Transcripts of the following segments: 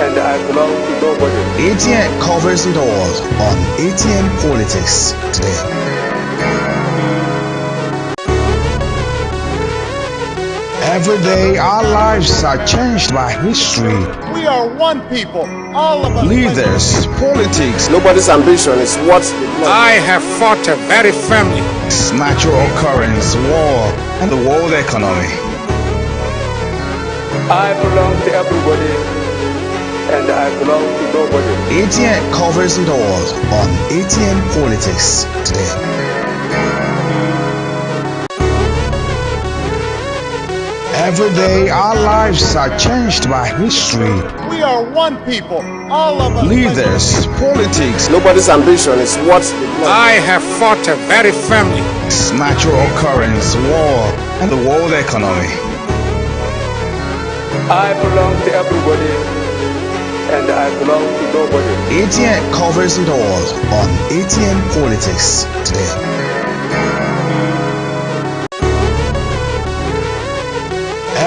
and I belong to nobody. Atn covers it all on Atn Politics today. Every day our lives are changed by history. We are one people, all of us. Leaders, politics. Nobody's ambition is what I have fought very firmly. Natural occurrence, war, and the world economy. I belong to everybody, and I belong to nobody. Atn covers it all on Atn Politics today. Every day our lives are changed by history. We are one people, all of us. Leaders, politics. Nobody's ambition is what I have fought very firmly. Natural occurrence, war, and the world economy. I belong to everybody, and I belong to nobody. Atn covers it all on Atn Politics today.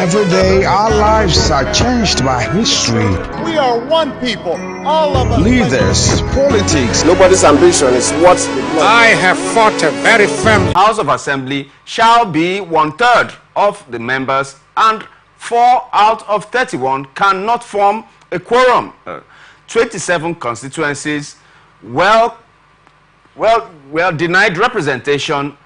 Every day our lives are changed by history. We are one people, all of us. Leaders, politics. Nobody's ambition is what I have fought very firmly. House of Assembly shall be 1/3 of the members, and 4 out of 31 cannot form a quorum. 27 constituencies well denied representation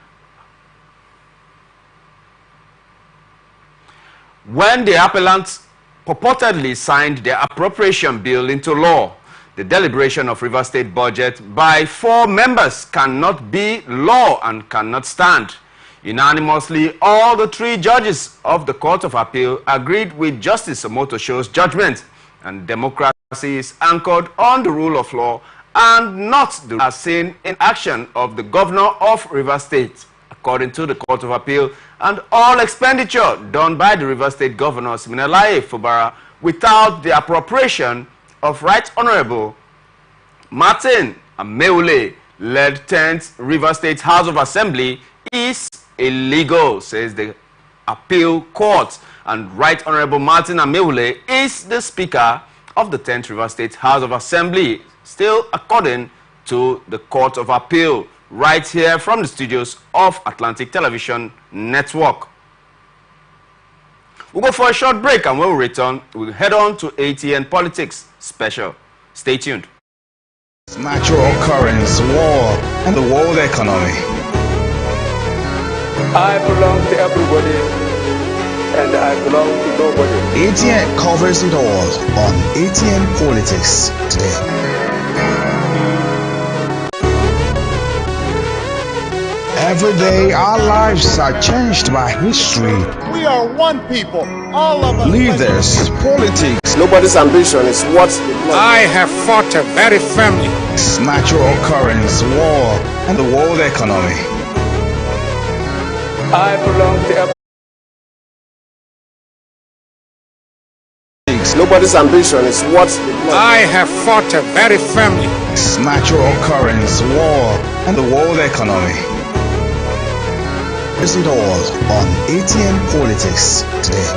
when the appellants purportedly signed their appropriation bill into law. The deliberation of Rivers State budget by 4 members cannot be law and cannot stand. Unanimously, all the 3 judges of the Court of Appeal agreed with Justice Omotosho's judgment, and democracy is anchored on the rule of law and not the as seen in action of the governor of Rivers State. According to the Court of Appeal, and all expenditure done by the Rivers State Governor Siminalayi Fubara without the appropriation of Right Honorable Martin Ameule led 10th Rivers State House of Assembly is illegal, says the appeal court, and Right Honorable Martin Ameule is the Speaker of the 10th Rivers State House of Assembly, still according to the Court of Appeal. Right here from the studios of Atlantic Television Network. We'll go for a short break, and when we return, we'll head on to Atn Politics Special. Stay tuned. Natural occurrence, war, and the world economy. I belong to everybody, and I belong to nobody. Atn covers it all on Atn Politics today. Every day our lives are changed by history. We are one people, all of us. Leaders, politics. Nobody's ambition is what I have fought very firmly. Natural occurrence, war, and the world economy. I belong to everybody. Nobody's ambition is what I have fought very firmly. Natural occurrence, war, and the world economy. Isn't all on Atn Politics today.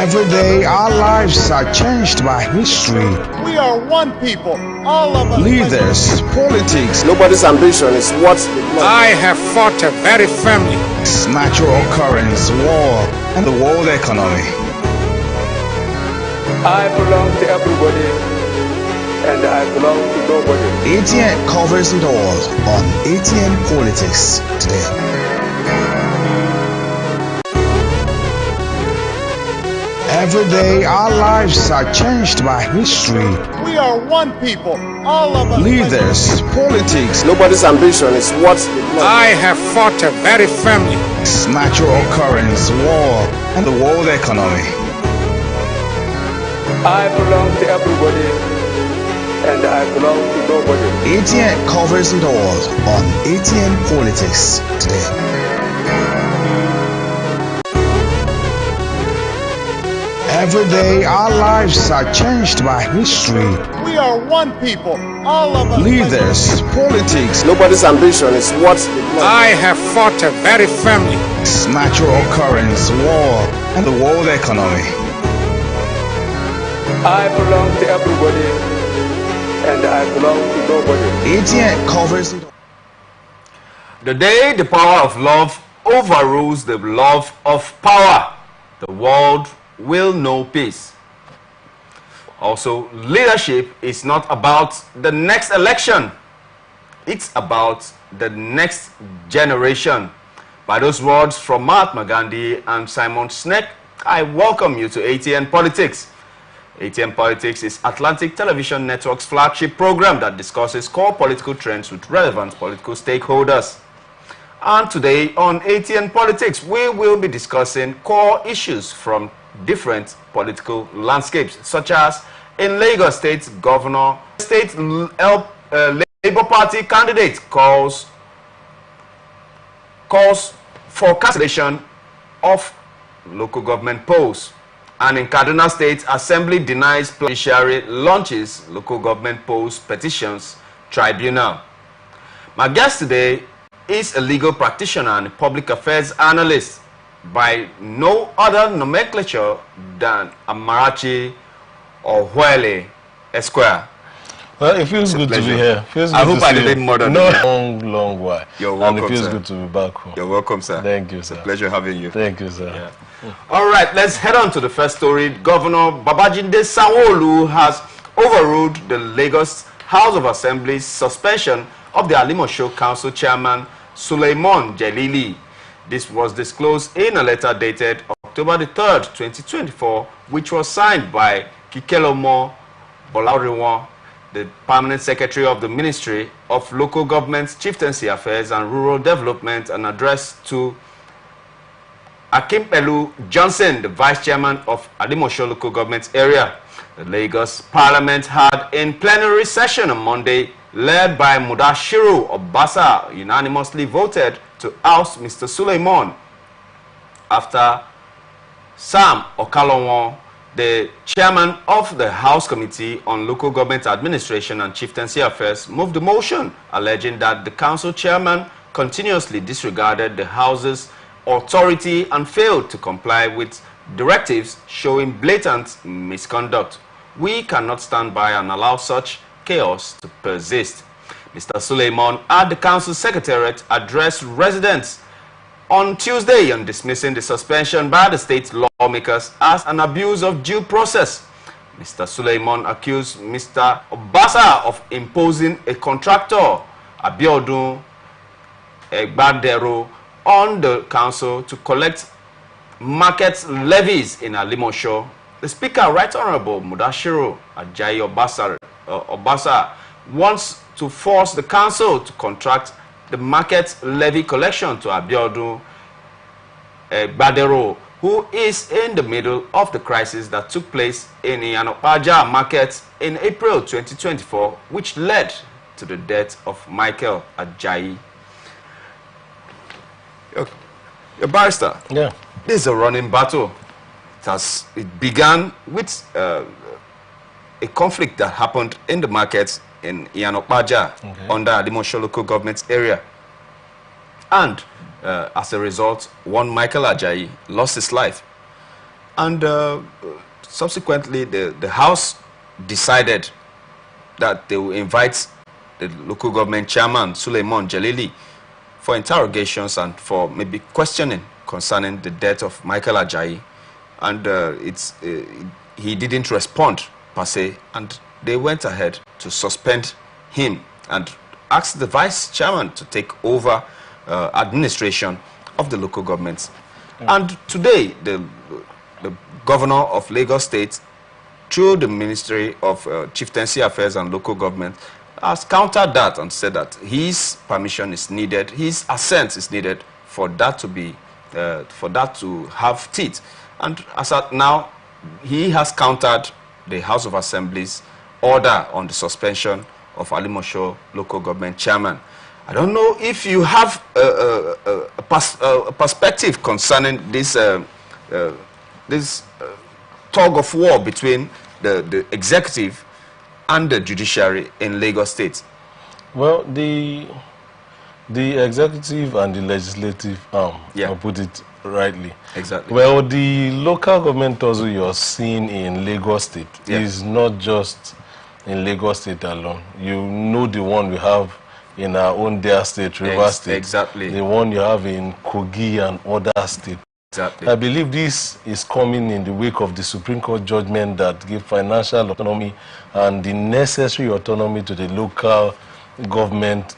Every day our lives are changed by history. We are one people, all of us. Leaders, politics. Nobody's ambition is what I have fought very firmly. Natural occurrence, war, and the world economy. I belong to everybody, and I belong to nobody. Atn covers it all on Atn Politics today. Every day our lives are changed by history. We are one people, all of us. Leaders, politics. Nobody's ambition is what I have fought very firmly. Natural occurrence, war, and the world economy. I belong to everybody, and I belong to nobody. Atn covers it all on Atn Politics today. Every day, our lives are changed by history. We are one people, all of us. Leaders, politics, Nobody's ambition is what I have fought a very family. natural occurrence, war, and the world economy. I belong to everybody and I belong to nobody. Atn covers it. The day the power of love overrules the love of power, the world will know peace. Also, leadership is not about the next election. It's about the next generation. By those words from Mahatma Gandhi and Simon Sinek, I welcome you to Atn Politics. Atn Politics is Atlantic Television Network's flagship program that discusses core political trends with relevant political stakeholders. And today on Atn Politics, we will be discussing core issues from different political landscapes, such as in Lagos State, Governor, State Labour Party candidate calls for cancellation of local government polls. And in Kaduna State, Assembly denies judiciary launches local government polls petitions tribunal. My guest today is a legal practitioner and public affairs analyst by no other nomenclature than Amarachi or Huele Esquire. Well, it feels good to be here. I hope I didn't murder you. Long while. You're welcome, and it feels sir. good to be back home. You're welcome, sir. Thank you, sir. It's a pleasure having you. Thank you, sir. Yeah. All right, let's head on to the first story. Governor Babajide Sanwo-Olu has overruled the Lagos House of Assembly's suspension of the Alimosho Council Chairman Suleiman Jelili. This was disclosed in a letter dated October the 3rd, 2024, which was signed by Kikelomo Bolauriwon, the Permanent Secretary of the Ministry of Local Government, Chieftaincy Affairs and Rural Development, and addressed to Akimpelu Johnson, the Vice Chairman of Alimosho Local Government Area. The Lagos Parliament had in plenary session on Monday, led by Mudashiru Obasa, unanimously voted to oust Mr. Suleiman after Sam Okalonwo, the chairman of the House Committee on Local Government Administration and Chieftaincy Affairs, moved the motion alleging that the council chairman continuously disregarded the House's authority and failed to comply with directives showing blatant misconduct. We cannot stand by and allow such chaos to persist. Mr. Suleiman at the council secretariat addressed residents on Tuesday on dismissing the suspension by the state lawmakers as an abuse of due process. Mr. Suleiman accused Mr. Obasa of imposing a contractor, Abiodun Egbadero, on the council to collect market levies in Alimosho. The Speaker, Right Honorable Mudashiru Ajayi Obasa, wants to force the council to contract the market levy collection to Abiodun Badero, who is in the middle of the crisis that took place in Iyanopaja market in April 2024, which led to the death of Michael Ajayi. Your barrister, Yeah. this is a running battle. It began with a conflict that happened in the market in Iyanopaja under Alimosho local government area. And as a result, one Michael Ajayi lost his life. And subsequently, the House decided that they will invite the local government chairman, Suleiman Jelili, for interrogations and for maybe questioning concerning the death of Michael Ajayi. And he didn't respond per se, and they went ahead to suspend him and asked the vice chairman to take over administration of the local governments. And today, the governor of Lagos State, through the Ministry of Chieftaincy Affairs and Local Government, has countered that and said that his permission is needed, his assent is needed for that to be, for that to have teeth. And as at now, he has countered the House of Assembly's order on the suspension of Alimosho local government chairman. I don't know if you have a perspective concerning this tug of war between the executive and the judiciary in Lagos State? Well, the executive and the legislative arm, I'll put it rightly. Exactly. Well, the local government also you're seeing in Lagos State is not just in Lagos State alone. You know the one we have in our own dear state, Rivers State. Exactly. The one you have in Kogi and other states. Exactly. I believe this is coming in the wake of the Supreme Court judgment that give financial autonomy and the necessary autonomy to the local government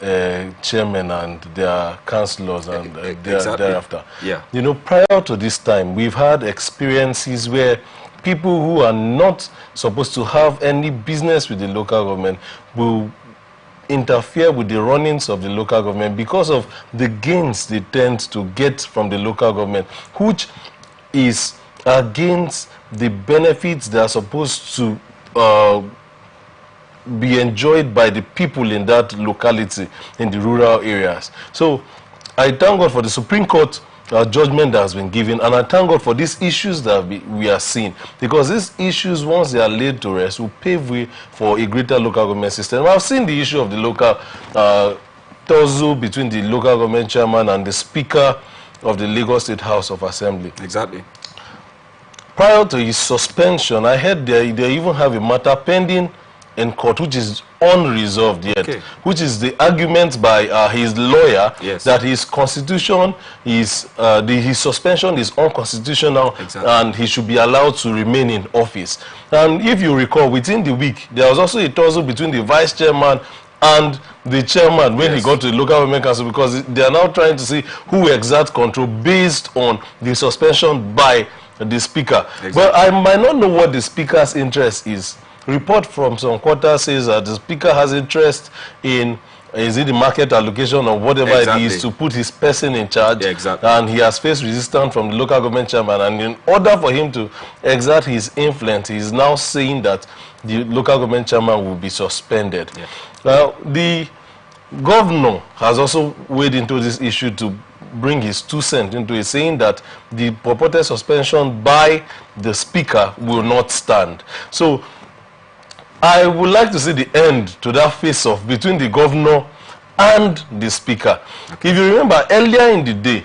chairmen and their councillors and thereafter. Yeah. You know, prior to this time, we've had experiences where people who are not supposed to have any business with the local government will interfere with the runnings of the local government because of the gains they tend to get from the local government, which is against the benefits that are supposed to be enjoyed by the people in that locality, in the rural areas. So I thank God for the Supreme Court judgment that has been given, and I thank God for these issues that we are seeing, because these issues, once they are laid to rest, will pave way for a greater local government system. I've seen the issue of the local tussle between the local government chairman and the Speaker of the Lagos State House of Assembly. Exactly. Prior to his suspension, I heard they even have a matter pending in court which is unresolved yet, which is the argument by his lawyer that his constitution is his suspension is unconstitutional and he should be allowed to remain in office. And if you recall, within the week there was also a tussle between the vice chairman and the chairman when he got to the local government council, because they are now trying to see who exerts control based on the suspension by the speaker. Well, I might not know what the speaker's interest is. Report from some quarters says that the speaker has interest in, is it the market allocation or whatever it is, to put his person in charge. And he has faced resistance from the local government chairman. And in order for him to exert his influence, he is now saying that the local government chairman will be suspended. Now, the governor has also weighed into this issue to bring his 2 cents into it, saying that the purported suspension by the speaker will not stand. So I would like to see the end to that face-off between the governor and the speaker. If you remember, earlier in the day,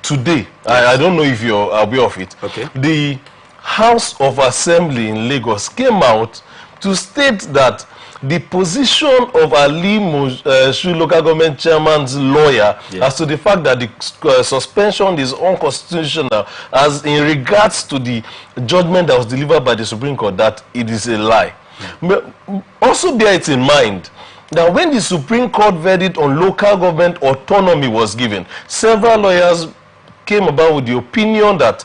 today, I don't know if you're aware of it, the House of Assembly in Lagos came out to state that the position of Ali Moshood local government chairman's lawyer as to the fact that the suspension is unconstitutional as in regards to the judgment that was delivered by the Supreme Court, that it is a lie. But also bear it in mind that when the Supreme Court verdict on local government autonomy was given, several lawyers came about with the opinion that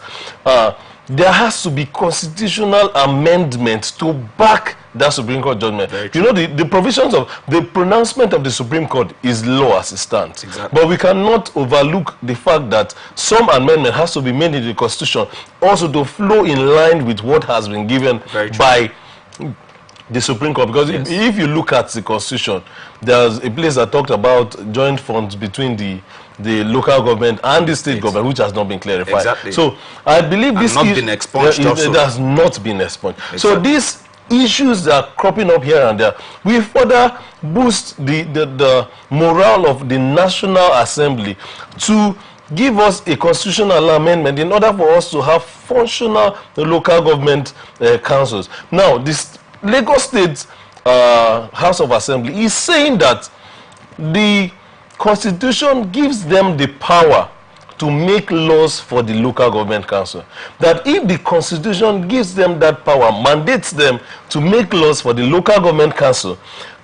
there has to be constitutional amendments to back that Supreme Court judgment. You know, the provisions of the pronouncement of the Supreme Court is law as it stands. But we cannot overlook the fact that some amendment has to be made in the Constitution also to flow in line with what has been given by the Supreme Court. Because if you look at the Constitution, there's a place that talked about joint funds between the local government and the state government, which has not been clarified. So I believe this it has not been expunged. So these issues that are cropping up here and there will further boost the morale of the National Assembly to give us a constitutional amendment in order for us to have functional local government councils. Now, this Lagos State House of Assembly is saying that the Constitution gives them the power to make laws for the local government council. That if the Constitution gives them that power, mandates them to make laws for the local government council,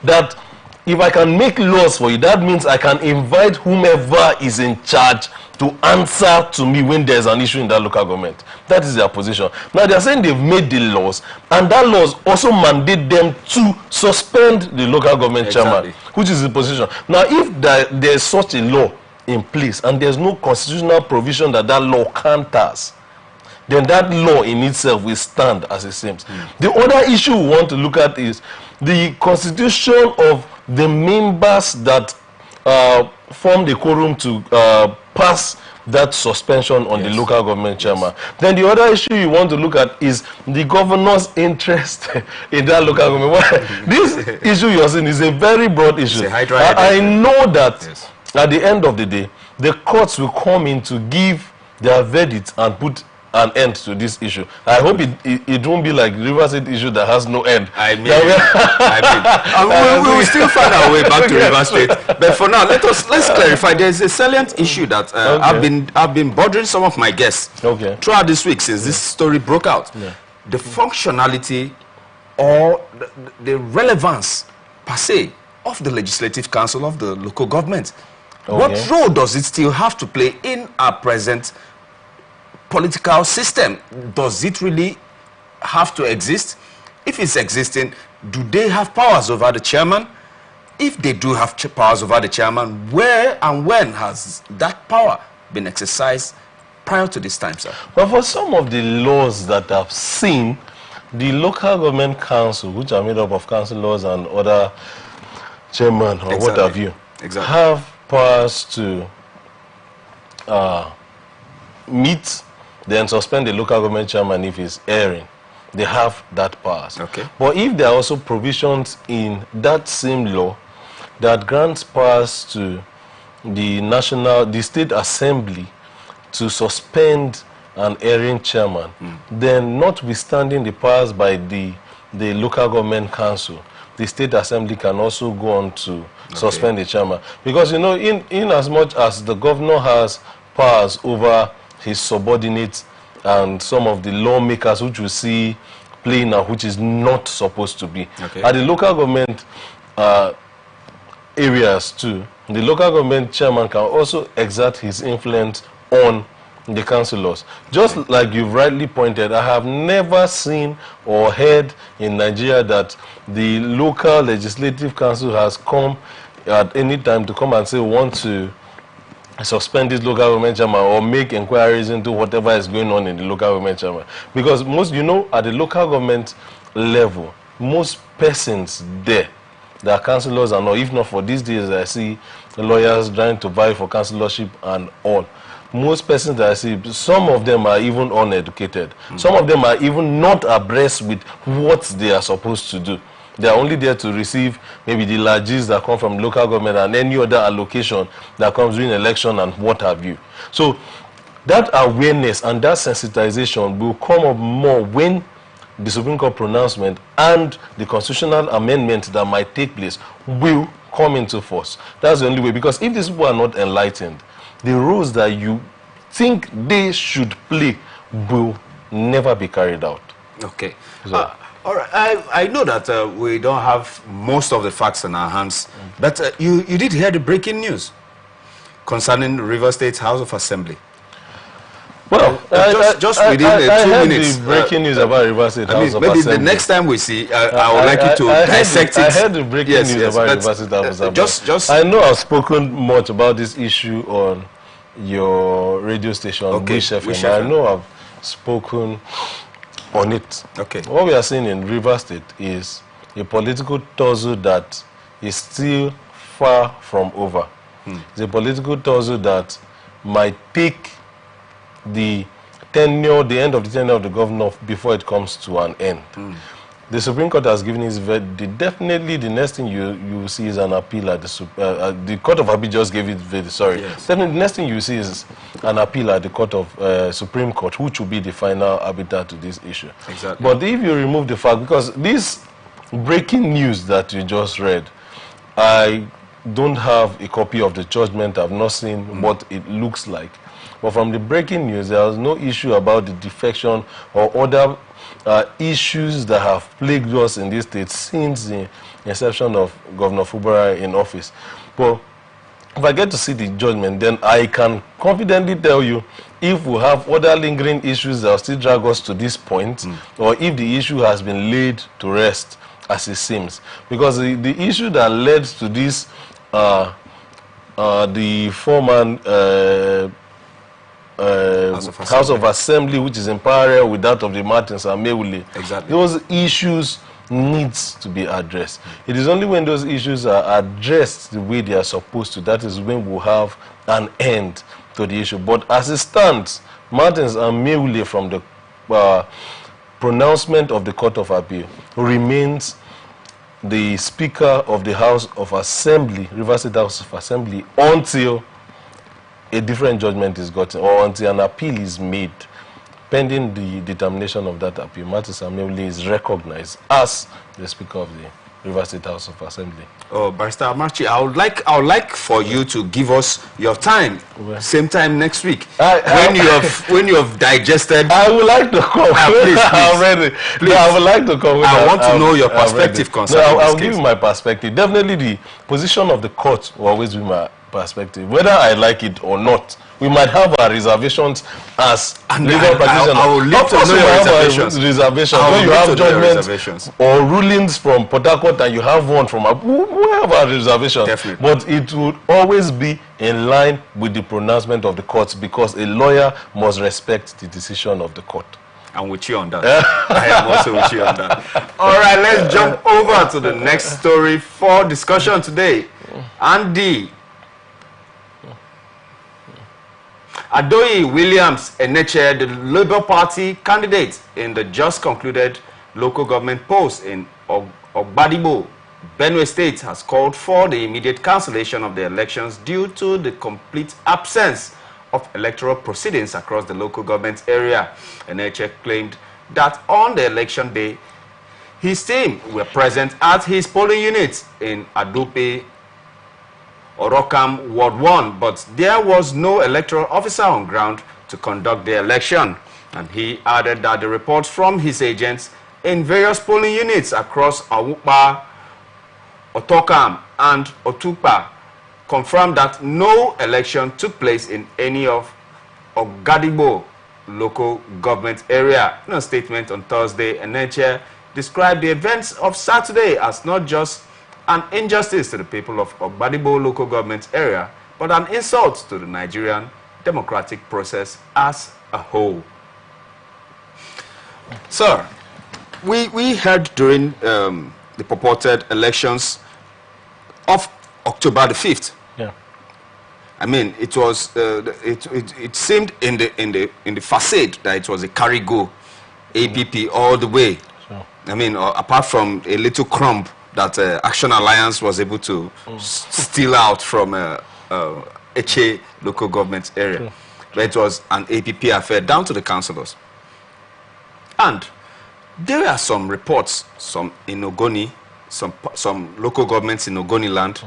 that if I can make laws for you, that means I can invite whomever is in charge to answer to me when there's an issue in that local government. That is their position. Now they're saying they've made the laws, and that laws also mandate them to suspend the local government chairman, which is the position. Now if there's such a law in place and there's no constitutional provision that law counters, then that law in itself will stand as it seems. The other issue we want to look at is the constitution of the members that formed a quorum to pass that suspension on the local government chairman. Then the other issue you want to look at is the governor's interest in that local government. Well, this issue you're saying is a very broad issue. I know that at the end of the day, the courts will come in to give their verdict and put an end to this issue. I hope it won't be like River State issue that has no end. I mean, we will still find our way back to River State. But for now, let's clarify. There is a salient issue that I've been bothering some of my guests throughout this week since this story broke out. The functionality or the relevance per se of the Legislative Council of the local government. What role does it still have to play in our present political system? Does it really have to exist? If it's existing, do they have powers over the chairman? If they do have powers over the chairman, where and when has that power been exercised prior to this time, sir? Well, for some of the laws that I've seen, the local government council, which are made up of councillors and other chairmen or what have you, have powers to meet, then suspend the local government chairman if he's erring. They have that powers. But if there are also provisions in that same law that grants powers to the state assembly to suspend an erring chairman, then notwithstanding the powers by the local government council, the state assembly can also go on to suspend the chairman. Because, you know, in as much as the governor has powers over his subordinates and some of the lawmakers which we see playing now, which is not supposed to be. At the local government areas too, the local government chairman can also exert his influence on the councillors. Just like you've rightly pointed, I have never seen or heard in Nigeria that the local legislative council has come at any time to come and say we want to suspend this local government chairman or make inquiries into whatever is going on in the local government chairman. Because most, you know, at the local government level, most persons there, there are councillors and all. If not for these days, I see lawyers trying to vie for councillorship and all. Most persons that I see, some of them are even uneducated. Some of them are even not abreast with what they are supposed to do. They are only there to receive maybe the largesse that come from local government and any other allocation that comes during election and what have you. So that awareness and that sensitization will come up more when the Supreme Court pronouncement and the constitutional amendment that might take place will come into force. That's the only way. Because if these people are not enlightened, the roles that you think they should play will never be carried out. So, all right, I know that we don't have most of the facts in our hands, but you did hear the breaking news concerning River State House of Assembly. Well, just within 2 minutes. The breaking news about River State House of maybe Assembly. The next time we see, I would like you to dissect it. I heard the breaking news about River State House of Assembly. I know I've spoken much about this issue on your radio station, Wish FM. I know I've spoken on it. What we are seeing in River State is a political tussle that is still far from over. It's a political tussle that might take the end of the tenure of the governor before it comes to an end. The Supreme Court has given its verdict. Definitely the next thing you will see is an appeal at the Court of Appeal just gave it verdict, Definitely the next thing you see is an appeal at the Court of Supreme Court, which will be the final arbiter to this issue. But if you remove the fact, because this breaking news that you just read, I don't have a copy of the judgment. I've not seen what it looks like. But from the breaking news, there was no issue about the defection or other issues that have plagued us in this state since the inception of Governor Fubara in office. But if I get to see the judgment, then I can confidently tell you if we have other lingering issues that will still drag us to this point, or if the issue has been laid to rest as it seems. Because the issue that led to this, the foreman House of Assembly, which is in parallel with that of the Martins and Mewule. Those issues needs to be addressed. It is only when those issues are addressed the way they are supposed to, that is when we'll have an end to the issue. But as it stands, Martins and Meule from the pronouncement of the Court of Appeal remains the Speaker of the House of Assembly, Rivers State House of Assembly, until a different judgment is gotten or until an appeal is made. Pending the determination of that appeal, Martins and Meule is recognized as the Speaker of the Rivers State House of Assembly. Oh, Barrister Amachi, I would like for you to give us your time, same time next week, when you have digested. I would like to come. Please. Please. No, I would like to come. I want to know your perspective concerning I'll give you my perspective. Definitely, the position of the court will always be my perspective, whether I like it or not. We might have our reservations as legal practitioners. I will leave to know your reservations. When you have judgments or rulings from Port Harcourt and you have one from we have our reservations. Definitely. But it would always be in line with the pronouncement of the courts, because a lawyer must respect the decision of the court. I'm with you on that. I am also with you on that. All right, let's jump over to the next story for discussion today. Andy Adoyi Williams Eneche, the Labour Party candidate in the just concluded local government polls in Ogbadibo, Benue State, has called for the immediate cancellation of the elections due to the complete absence of electoral proceedings across the local government area. Eneche claimed that on the election day, his team were present at his polling units in Adupe, Orokam, Ward 1, but there was no electoral officer on ground to conduct the election. And he added that the reports from his agents in various polling units across Awupa, Otokam, and Otupa confirmed that no election took place in any of Ogadibo local government area. In a statement on Thursday, Eneche described the events of Saturday as not just an injustice to the people of Ogbadibo local government area, but an insult to the Nigerian democratic process as a whole. Sir, we heard during the purported elections of October the 5th. Yeah. I mean, it was it seemed in the facade that it was a carry-go APP all the way. Sure. I mean, apart from a little crumb that Action Alliance was able to steal out from Eche local government area. Sure. But it was an APP affair down to the councillors. And there are some reports, some in Ogoni, some local governments in Ogoni land.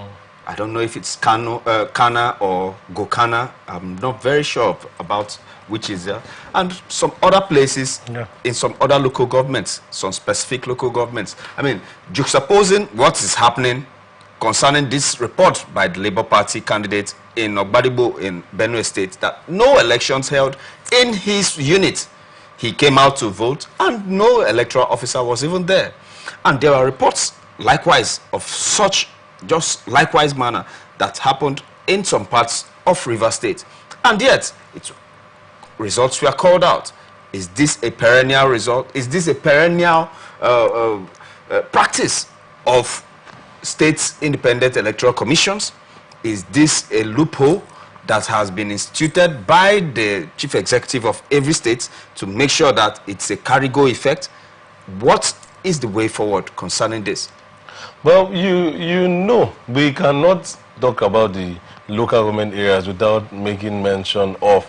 I don't know if it's Kana or Gokana. I'm not very sure about which is there. And some other places in some other local governments, some specific local governments. I mean, juxtaposing what is happening concerning this report by the Labour Party candidate in Ogbadibo in Benue State, that no elections held in his unit. He came out to vote and no electoral officer was even there. And there are reports likewise of such just likewise manner that happened in some parts of Rivers State. And yet, results were called out. Is this a perennial result? Is this a perennial practice of states' independent electoral commissions? Is this a loophole that has been instituted by the chief executive of every state to make sure that it's a carry-go effect? What is the way forward concerning this? Well, you know, we cannot talk about the local government areas without making mention of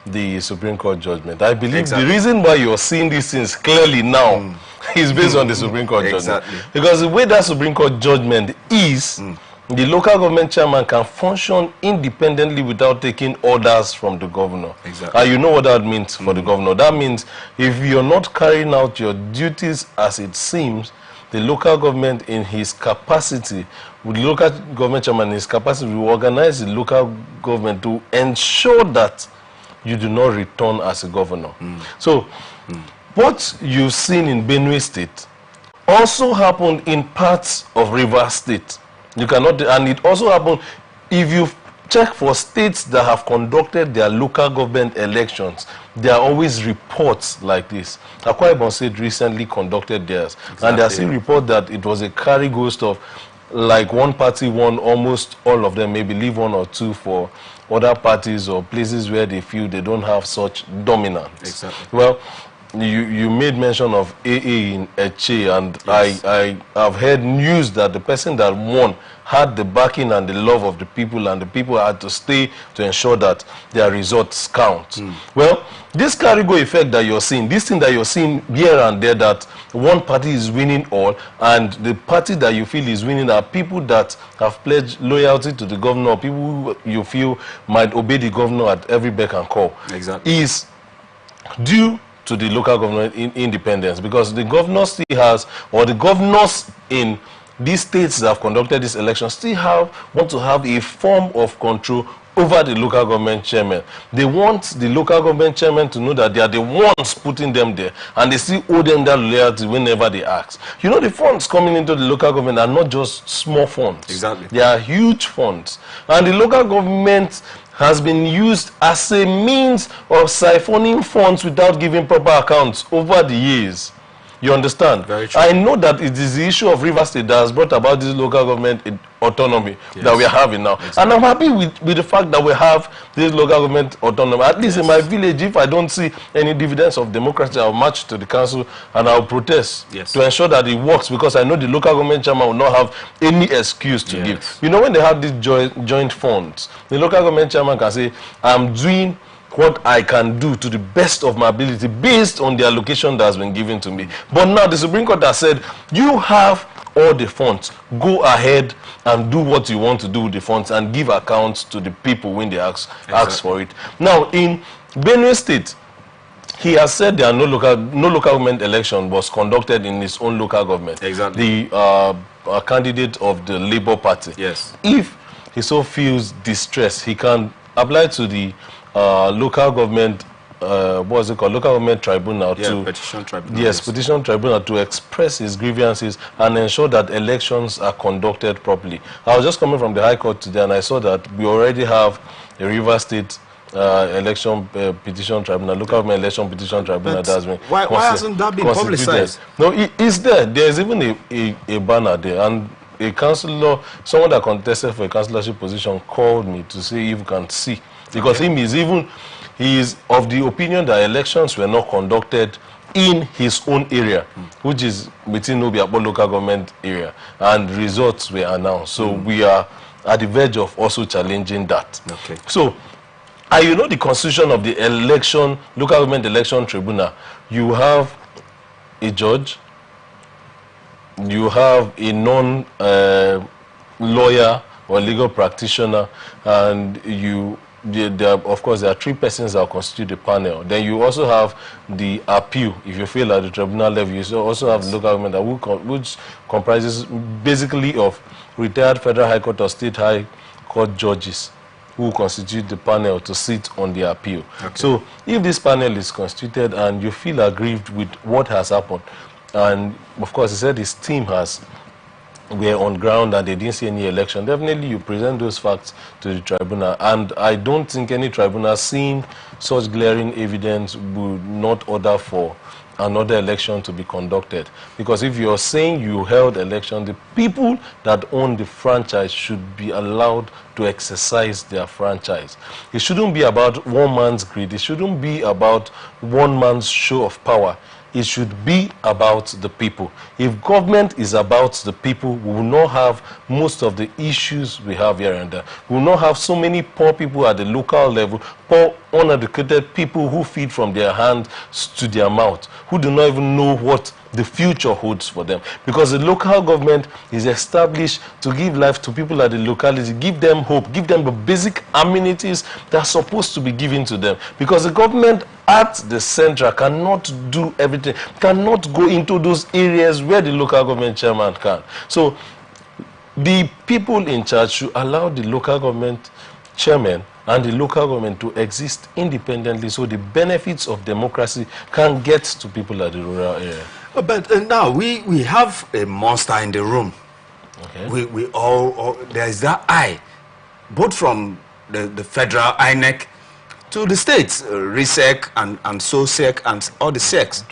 the Supreme Court judgment. I believe the reason why you're seeing these things clearly now is based on the Supreme Court judgment. Because the way that Supreme Court judgment is, the local government chairman can function independently without taking orders from the governor. And you know what that means for the governor. That means if you're not carrying out your duties as it seems, the local government in his capacity, with the local government chairman in his capacity, will organize the local government to ensure that you do not return as a governor. So, what you've seen in Benue State also happened in parts of Rivers State. You cannot, and it also happened if you check for states that have conducted their local government elections. There are always reports like this. Akwa Ibom State recently conducted theirs. Exactly. And there are still reports that it was a carry ghost of, like, one party won almost all of them, maybe leave one or two for other parties or places where they feel they don't have such dominance. Exactly. Well, you made mention of AA in Eche, and yes. I have heard news that the person that won had the backing and the love of the people, and the people had to stay to ensure that their results count. Well, this carry-go effect that you're seeing, this thing that you're seeing here and there, that one party is winning all, and the party that you feel is winning are people that have pledged loyalty to the governor, people who you feel might obey the governor at every beck and call, exactly, is due to the local government independence, because the governor still has, or the governors in these states that have conducted this election still want to have a form of control over the local government chairman. They want the local government chairman to know that they are the ones putting them there, and they still owe them that loyalty whenever they ask. You know, the funds coming into the local government are not just small funds. Exactly. They are huge funds. And the local government has been used as a means of siphoning funds without giving proper accounts over the years. You understand? Very true. I know that it is the issue of River State that has brought about this local government autonomy that we are having now. Exactly. And I'm happy with the fact that we have this local government autonomy. At least in my village, if I don't see any dividends of democracy, I'll march to the council and I'll protest to ensure that it works, because I know the local government chairman will not have any excuse to give. You know, when they have these joint funds, the local government chairman can say, I'm doing what I can do to the best of my ability based on the allocation that has been given to me. But now the Supreme Court has said, you have all the funds. Go ahead and do what you want to do with the funds and give accounts to the people when they ask for it. Now, in Benue State, he has said there are no local government election was conducted in his own local government. Exactly. The candidate of the Labour Party. Yes. If he so feels distressed, he can apply to the local government, what's it called? Local government tribunal petition tribunal. Yes, petition tribunal to express his grievances and ensure that elections are conducted properly. I was just coming from the High Court today, and I saw that we already have a River State election petition tribunal, local government election petition tribunal that has been. Why hasn't that been publicized? No, it's there. There's even a banner there, and a councillor, someone that contested for a councillorship position, called me to see if you can see. Because he is of the opinion that elections were not conducted in his own area, which is within Obiakpo local government area, and results were announced. So we are at the verge of also challenging that. Okay. So, you know, the constitution of the local government election tribunal, you have a judge, you have a non-lawyer or legal practitioner, and of course, there are 3 persons that constitute the panel. Then you also have the appeal. If you fail at the tribunal level, you also have the local government, which comprises basically of retired Federal High Court or State High Court judges who constitute the panel to sit on the appeal. Okay. So if this panel is constituted and you feel aggrieved with what has happened, and of course he said his team were on ground and they didn't see any election, definitely you present those facts to the tribunal. And I don't think any tribunal seeing such glaring evidence would not order for another election to be conducted. Because if you're saying you held election, the people that own the franchise should be allowed to exercise their franchise. It shouldn't be about one man's greed. It shouldn't be about one man's show of power. It should be about the people. If government is about the people, we will not have most of the issues we have here and there. We will not have so many poor people at the local level, poor, uneducated people who feed from their hand to their mouth, who do not even know what the future holds for them. Because the local government is established to give life to people at the locality, give them hope, give them the basic amenities that are supposed to be given to them. Because the government at the central cannot do everything, cannot go into those areas where the local government chairman can. So the people in charge should allow the local government chairman and the local government to exist independently, so the benefits of democracy can get to people at the rural area. But now we have a monster in the room. Okay. We all there is that eye, both from the federal INEC to the states, RISEC and SOSEC and all the SECs.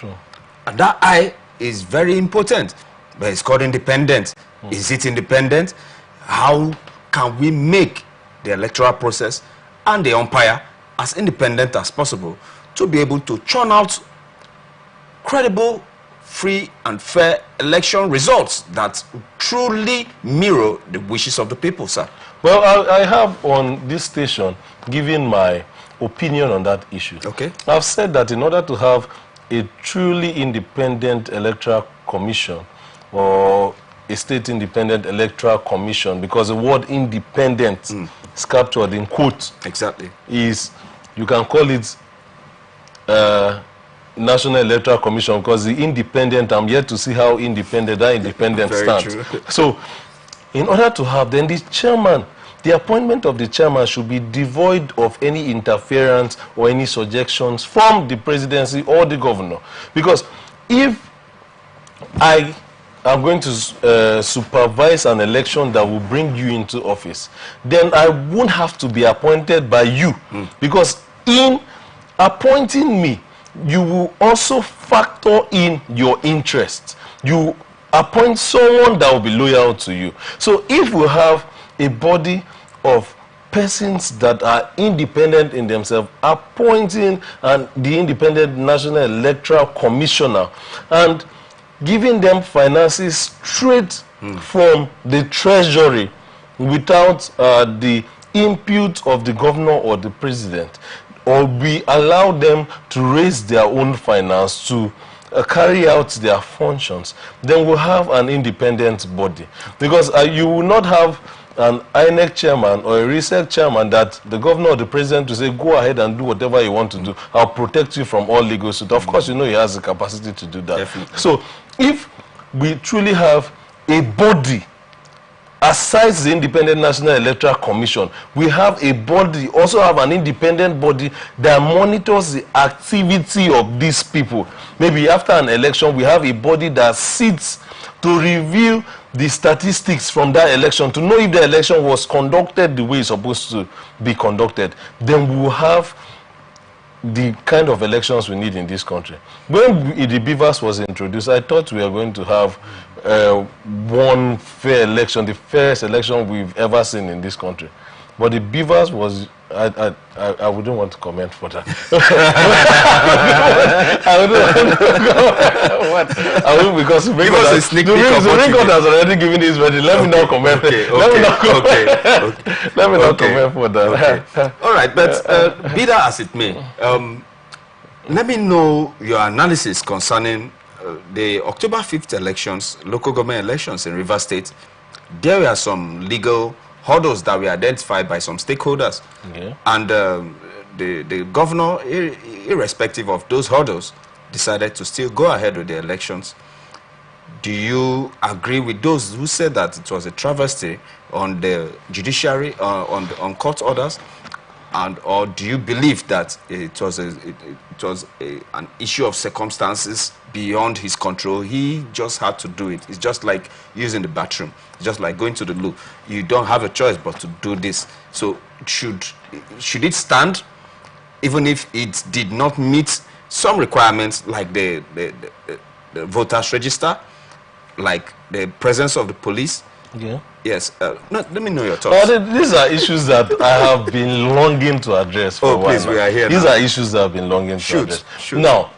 And that I is very important, but it's called independent. Is it independent? How can we make the electoral process and the umpire as independent as possible to be able to churn out credible, free and fair election results that truly mirror the wishes of the people, sir? Well, I have on this station given my opinion on that issue. Okay. I've said that in order to have a truly independent electoral commission or a state independent electoral commission, because the word independent is captured in quotes. Exactly. Is, you can call it National Electoral Commission, because the independent, I'm yet to see how independent that independent stands. True. So, in order to have, then the chairman, the appointment of the chairman should be devoid of any interference or any suggestions from the presidency or the governor. Because if I am going to supervise an election that will bring you into office, then I won't have to be appointed by you. Because in appointing me, you will also factor in your interests. You appoint someone that will be loyal to you. So if we have a body of persons that are independent in themselves, appointing the independent National Electoral Commissioner and giving them finances straight from the treasury without the input of the governor or the president, or we allow them to raise their own finance to carry out their functions, then we'll have an independent body. Because you will not have an INEC chairman or a RISEC chairman that the governor or the president will say, go ahead and do whatever you want to do. I'll protect you from all legal suit. Of course, you know he has the capacity to do that. Definitely. So if we truly have a body, aside the Independent National Electoral Commission, we have a body, also have an independent body that monitors the activity of these people. Maybe after an election, we have a body that sits to review the statistics from that election, to know if the election was conducted the way it's supposed to be conducted. Then we will have the kind of elections we need in this country. When the Beavers was introduced, I thought we were going to have one fair election, the fairest election we've ever seen in this country. But the Beavers was, I wouldn't want to comment for that. I wouldn't, because the record has already given his ready. Let me not comment. Let me not comment for that. All right, but be that as it may, let me know your analysis concerning the October 5th elections, local government elections in Rivers State. There were some legal hurdles that were identified by some stakeholders. And the governor, irrespective of those hurdles, decided to still go ahead with the elections. Do you agree with those who said that it was a travesty on the judiciary, on court orders? And or do you believe that it was an issue of circumstances beyond his control? He just had to do it. It's just like using the bathroom. It's just like going to the loo. You don't have a choice but to do this. So should it stand, even if it did not meet some requirements, like the voters register, like the presence of the police? Yes. Let me know your thoughts. These are issues that I have been longing to address for a while. Please, we are here. These are issues that I've been longing to address. Shoot. Now,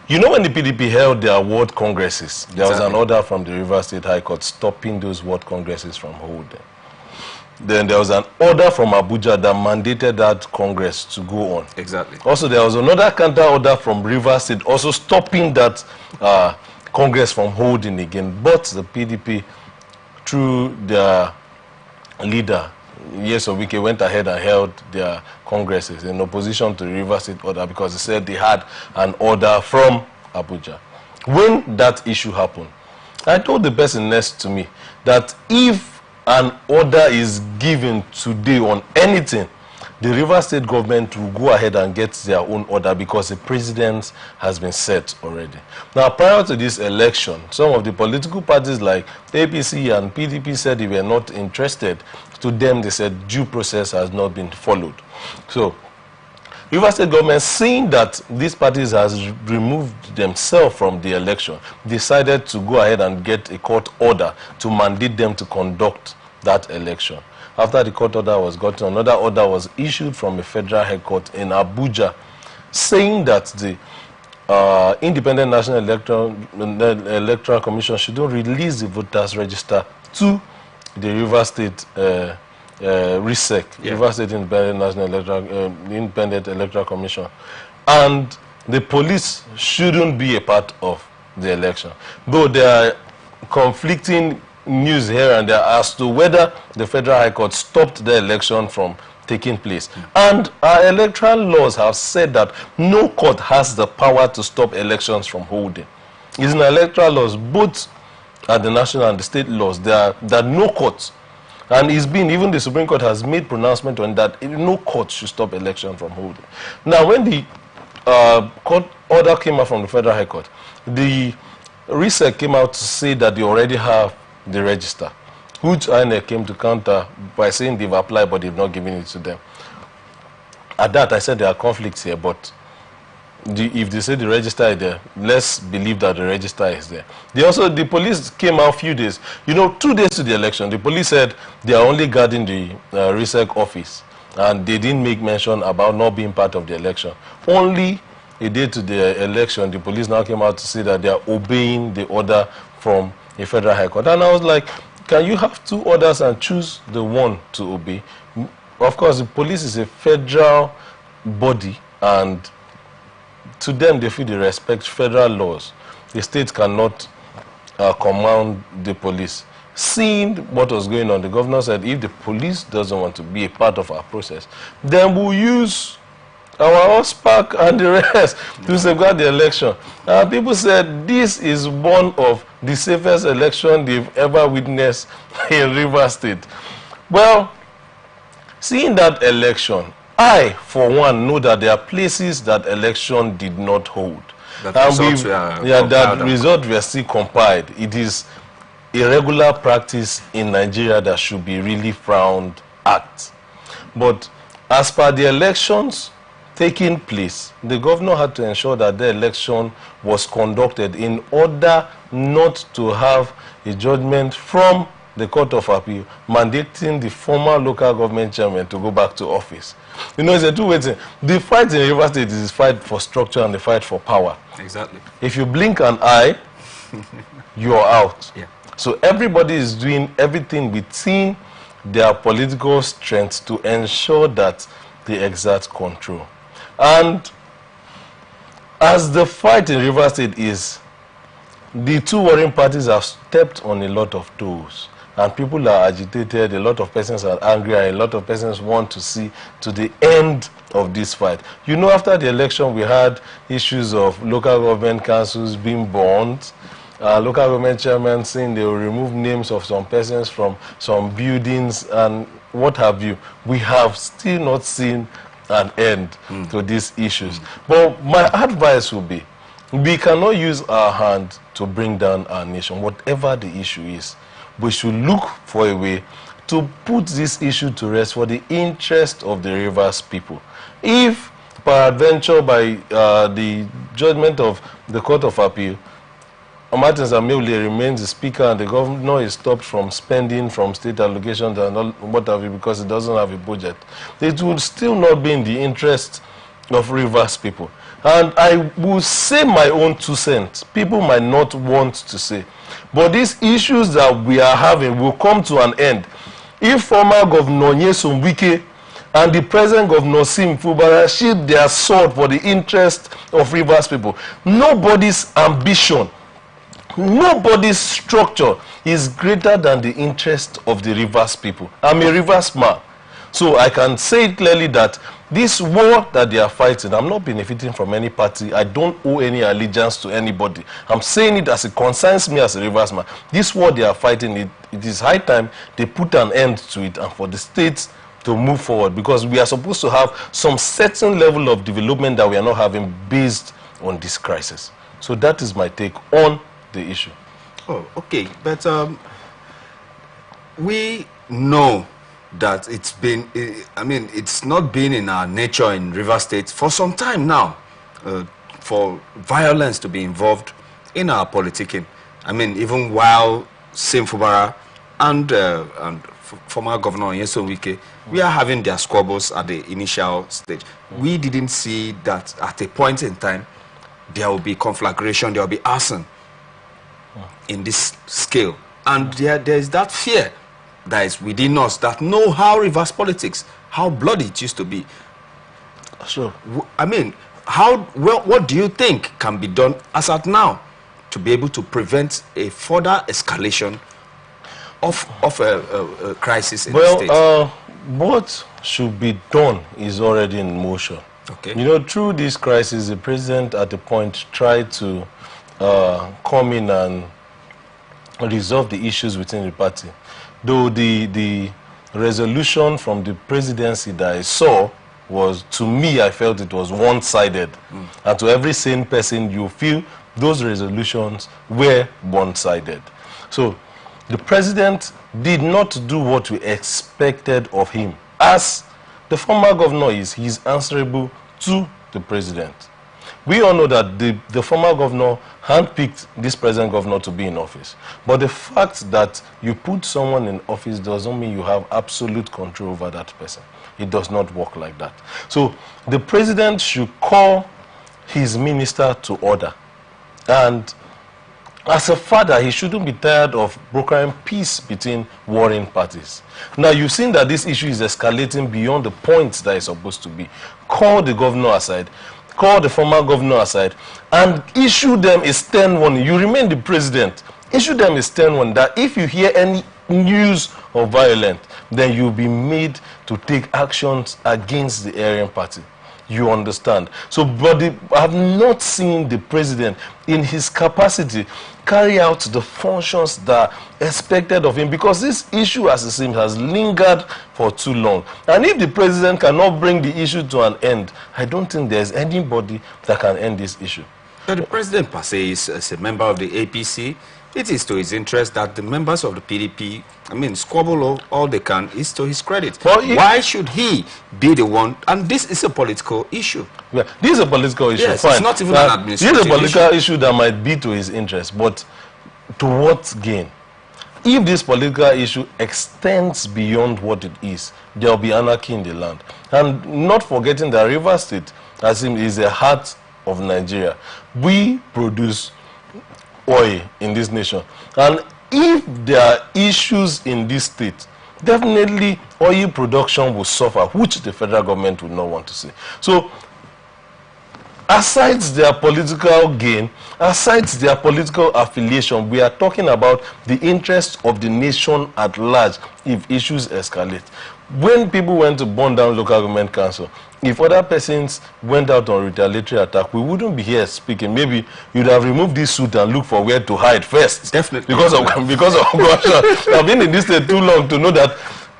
you know, when the PDP held their world congresses, there was an order from the Rivers State High Court stopping those world congresses from holding. Then there was an order from Abuja that mandated that congress to go on. Exactly. Also, there was another counter order from Rivers State also stopping that congress from holding again. But the PDP, through their leader, Wike, went ahead and held their congresses in opposition to the Rivers State order, because they said they had an order from Abuja. When that issue happened, I told the person next to me that if an order is given today on anything, the Rivers State government will go ahead and get their own order because the president has been set already. Now, prior to this election, some of the political parties like APC and PDP said they were not interested. To them, they said due process has not been followed. So, Rivers State government, seeing that these parties has removed themselves from the election, decided to go ahead and get a court order to mandate them to conduct that election. After the court order was gotten, another order was issued from a federal high court in Abuja, saying that the Independent National Electoral Commission should not release the voters' register to the Rivers State RISEC, Rivers State Independent Electoral Commission, and the police shouldn't be a part of the election. Though there are conflicting news here and there as to whether the Federal High Court stopped the election from taking place. And our electoral laws have said that no court has the power to stop elections from holding. It's in electoral laws, both at the national and the state laws, there are no courts. And it's been, even the Supreme Court has made pronouncement on that, no court should stop election from holding. Now, when the court order came out from the Federal High Court, the RISEC came out to say that they already have the register, which INEC came to counter by saying they've applied but they've not given it to them. At that, I said there are conflicts here, but if they say the register is there, let's believe that the register is there. The police came out a few days, 2 days to the election. The police said they are only guarding the RISEC office, and they didn't make mention about not being part of the election. Only a day to the election, the police now came out to say that they are obeying the order from a Federal High Court. And I was like, can you have 2 orders and choose the one to obey? Of course, the police is a federal body, and to them, they feel they respect federal laws. The state cannot command the police. Seeing what was going on, the governor said, if the police doesn't want to be a part of our process, then we'll use our OSPAC and the rest to safeguard the election. People said this is one of the safest election they've ever witnessed in Rivers State. Well, seeing that election, I, for one, know that there are places that election did not hold. That results were still compiled. It is a regular practice in Nigeria that should be really frowned at. But as per the elections taking place, the governor had to ensure that the election was conducted in order not to have a judgment from the Court of Appeal mandating the former local government chairman to go back to office. It's a two-way thing. The fight in Rivers State is the fight for structure and the fight for power. Exactly. If you blink an eye, you're out. Yeah. So everybody is doing everything within their political strength to ensure that they exert control. And as the fight in Rivers State is, the 2 warring parties have stepped on a lot of toes. And people are agitated, a lot of persons are angry, and a lot of persons want to see to the end of this fight. After the election, we had issues of local government councils being burned, local government chairmen saying they will remove names of some persons from some buildings and what have you. We have still not seen an end to these issues. But my advice would be, we cannot use our hand to bring down our nation, whatever the issue is. We should look for a way to put this issue to rest for the interest of the Rivers people. If, peradventure, by the judgment of the Court of Appeal, Martins Ameule remains the speaker and the governor is stopped from spending from state allocations and all, what have you, because it doesn't have a budget, it would still not be in the interest of Rivers people. And I will say my own 2 cents. People might not want to say. But these issues that we are having will come to an end if former Governor Nyesom Wike and the present Governor Sim Fubara shield their sword for the interest of Rivers people. Nobody's ambition, nobody's structure is greater than the interest of the Rivers people. I'm a Rivers man. So I can say clearly that this war that they are fighting, I'm not benefiting from any party. I don't owe any allegiance to anybody. I'm saying it as it concerns me as a Rivers man. This war they are fighting, it is high time they put an end to it, and for the states to move forward, because we are supposed to have some certain level of development that we are not having based on this crisis. So that is my take on the issue. Oh, okay. But we know that it's been, I mean, it's not been in our nature in Rivers State for some time now for violence to be involved in our politicking. I mean, even while Sim Fubara and former Governor Nyesom Wike, we are having their squabbles at the initial stage. We didn't see that at a point in time there will be conflagration, there will be arson in this scale. And there is that fear that is within us that know how reverse politics, how bloody it used to be. Sure. I mean, what do you think can be done as at now to be able to prevent a further escalation of a crisis in the state? What should be done is already in motion. Okay. You know, through this crisis, the president at the point tried to come in and resolve the issues within the party. Though the resolution from the presidency that I saw was, to me, I felt it was one-sided. And to every sane person, you feel those resolutions were one-sided. So the president did not do what we expected of him. As the former governor is, he is answerable to the president. We all know that the former governor handpicked this present governor to be in office. But the fact that you put someone in office doesn't mean you have absolute control over that person. It does not work like that. So the president should call his minister to order. And as a father, he shouldn't be tired of brokering peace between warring parties. Now, you've seen that this issue is escalating beyond the point that it's supposed to be. Call the governor aside, call the former governor aside, and issue them a stern warning. You remain the president. Issue them a stern warning that if you hear any news of violence, then you'll be made to take actions against the erring party. You understand? So, but I have not seen the president in his capacity carry out the functions that are expected of him, because this issue, as it seems, has lingered for too long. And if the president cannot bring the issue to an end, I don't think there's anybody that can end this issue. But the president, per se, is a member of the APC. It is to his interest that the members of the PDP, I mean, squabble all they can, is to his credit. Well, why should he be the one? And this is a political issue. Yeah, this is a political issue. Yes, fine. It's not even an administrative issue. This is a political issue that might be to his interest, but to what gain? If this political issue extends beyond what it is, there will be anarchy in the land. And not forgetting that Rivers State, as in, is the heart of Nigeria. We produce oil in this nation, and if there are issues in this state, definitely oil production will suffer, which the federal government would not want to see. So aside their political gain, aside their political affiliation, we are talking about the interests of the nation at large if issues escalate. When people went to burn down local government council, if other persons went out on retaliatory attack, we wouldn't be here speaking. Maybe you'd have removed this suit and looked for where to hide first. Definitely. Because of gunshots. I've been in this state too long to know that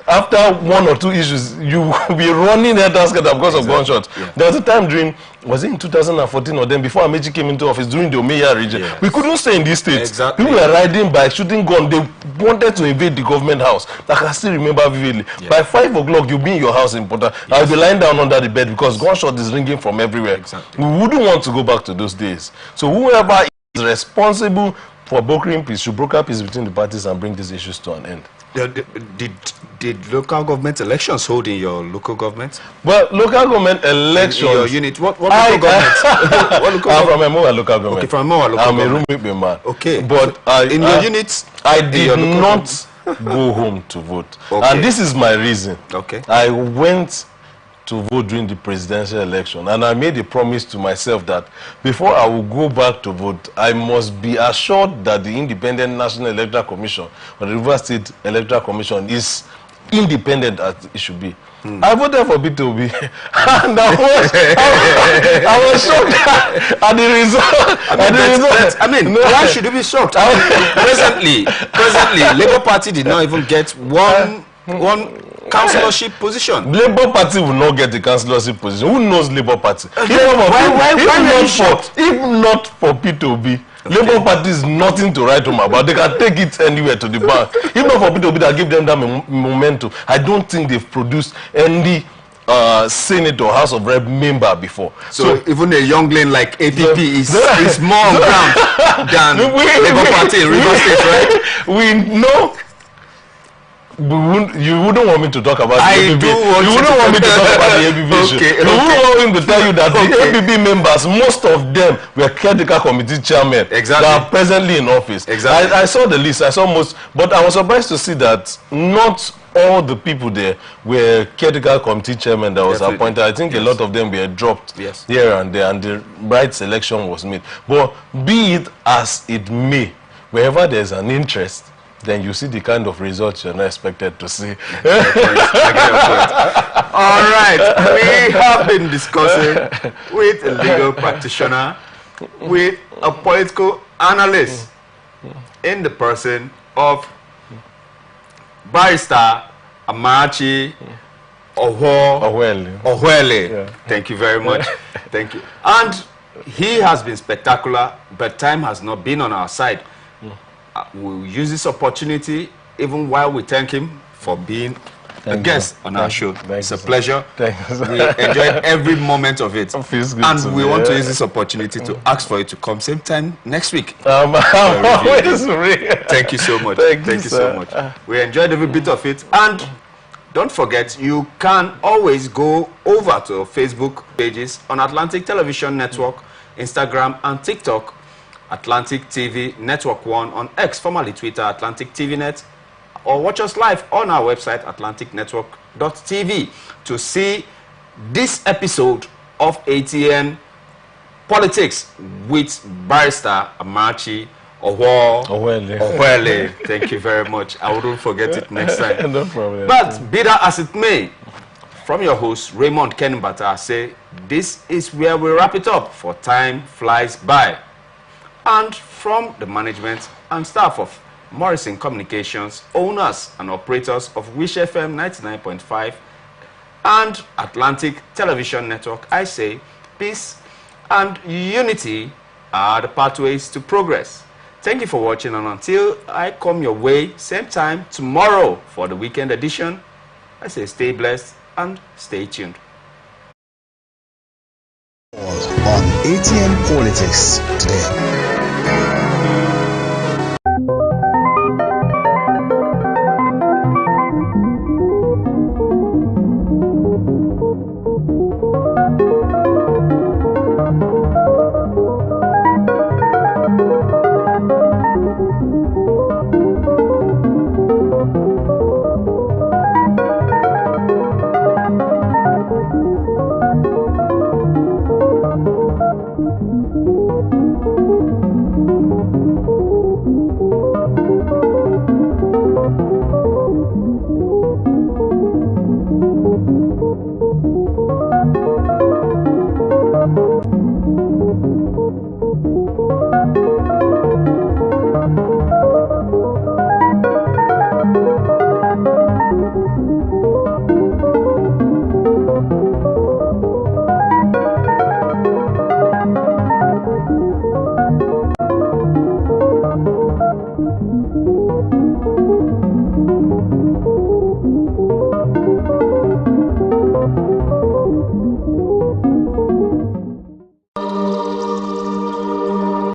after one or two issues, you will be running head-to-head because of gunshots. Yeah. There was a time during, was it in 2014 or then before Amechi came into office, during the Omeya region, yes, we couldn't stay in this state. Exactly. People were riding by, shooting guns. They wanted to invade the government house. I can still remember vividly. Yeah. By 5 o'clock, you'll be in your house in Porta. Yes. I'll be lying down under the bed because gunshot is ringing from everywhere. Exactly. We wouldn't want to go back to those days. So whoever is responsible for brokering peace should broker peace between the parties and bring these issues to an end. Did local government elections hold in your local government? Well, local government elections. In your unit, what local government? What local I'm from a more local government. Okay, from a more local government. I'm a roommate man. Okay, but in your unit, I did not go home to vote, okay, and this is my reason. Okay, I went to vote during the presidential election, and I made a promise to myself that before I will go back to vote, I must be assured that the Independent National Electoral Commission or the Rivers State Electoral Commission is independent as it should be. I voted for B2B, and I was shocked at the result. I mean, why should you be shocked? presently, Labour Party did not even get one councillorship position. Labour Party will not get the councillorship position. Who knows Labour Party? If not for P2B, Labour Party is nothing to write home about. They can take it anywhere to the bank. If not for P2B that give them that momentum, I don't think they've produced any Senate or House of Rep member before. So even a youngling like APP is more on ground than Labour Party in Rivers State, right? We know. You wouldn't want me to talk about the APP. You wouldn't want me to talk about the APP issue. You wouldn't want me to tell you that the APP members, most of them were caretaker committee chairmen that are presently in office. Exactly. I saw the list. I saw most, but I was surprised to see that not all the people there were caretaker committee chairmen that was appointed. I think a lot of them were dropped here and there, and the right selection was made. But be it as it may, wherever there's an interest, then you see the kind of results you're not expected to see. All right, we have been discussing with a legal practitioner, with a political analyst, in the person of Barrister Amarachi Ohwele. Thank you very much. Thank you. And he has been spectacular, but time has not been on our side. We'll use this opportunity, even while we thank him for being a guest on our show. It's a pleasure. We enjoyed every moment of it. And we want to use this opportunity to ask for you to come same time next week. Thank you so much. Thank you so much. We enjoyed every bit of it. And don't forget, you can always go over to our Facebook pages on Atlantic Television Network, Instagram and TikTok, Atlantic TV Network 1, on X, formerly Twitter, Atlantic TV Net, or watch us live on our website, atlanticnetwork.tv, to see this episode of ATN Politics with Barrister Amarachi Ohwele. Thank you very much. I wouldn't forget it next time. No problem. But be that as it may, from your host, Raymond Kenbata, I say this is where we wrap it up, for time flies by. And from the management and staff of Morrison Communications, owners and operators of Wish FM 99.5 and Atlantic Television Network, I say peace and unity are the pathways to progress. Thank you for watching, and until I come your way, same time tomorrow for the weekend edition, I say stay blessed and stay tuned. On ATN Politics today.